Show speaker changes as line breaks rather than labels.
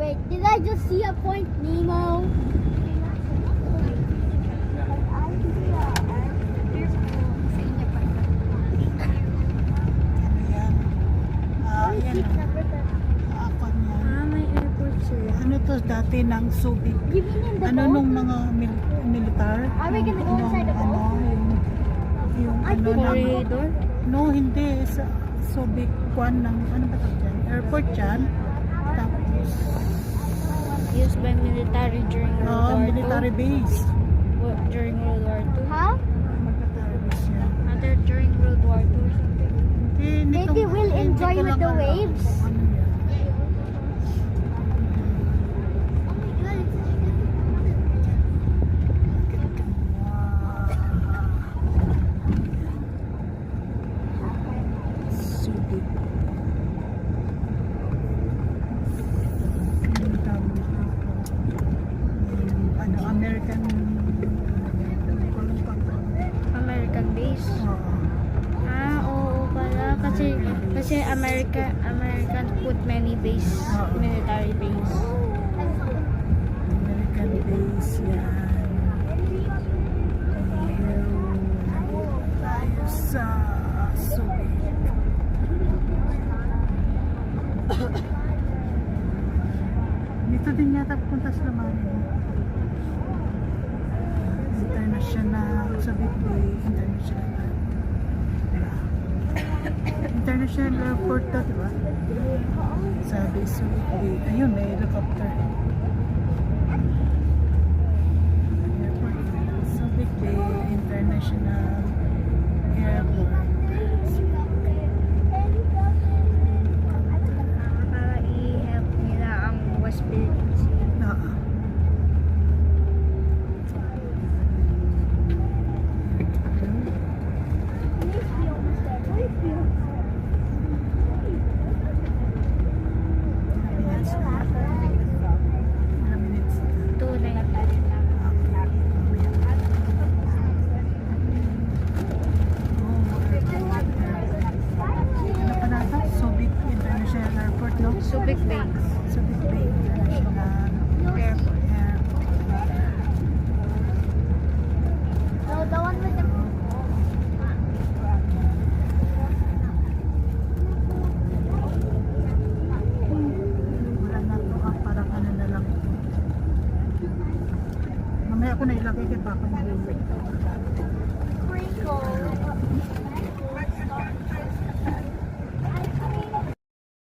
Wait, did I just see a Point Nemo?
Ayan. Ayan.
May airport sila.
Ano to dati ng Subic?
You mean in the
Ano
boat?
nung mga militar?
Are we gonna go
Nung
inside the boat?
yung
I
ano
think
ng...
corridor.
No, hindi. Sa Subic Kwan ng... Ano ba tawag dyan? Airport dyan. Tapos...
Used by military during World War
military base.
II. During World War II.
Huh?
Military base yan.
Other during World War II or something.
Hindi,
Maybe
nitong-
we'll
hindi
enjoy
ko
with
lang
the
alam
waves.
kung ano yan. Subic. Ang tawag dito. Ano, American
American base.
Oo.
Oo pala. Kasi American put many base. Military base.
American base yan. Tayo sa Subic. Dito din yata punta sa Lamani. International Subic Bay International. International Airport to, di ba? Sabi Subic Bay. Ayun, may helicopter. Airport. Subic Bay International Airport.
Para i-help nila ang West Philippines.
Oo. Ilang minutes na?
Tunay.
Ano pa nata? Subic International Airport, no?
Subic Bay.
Subic Bay International
Airport.
Airport.
No, the one with the...
Wala na ito. Parang ano na lang ito. Mamaya ako na ilagay kay Papa niya.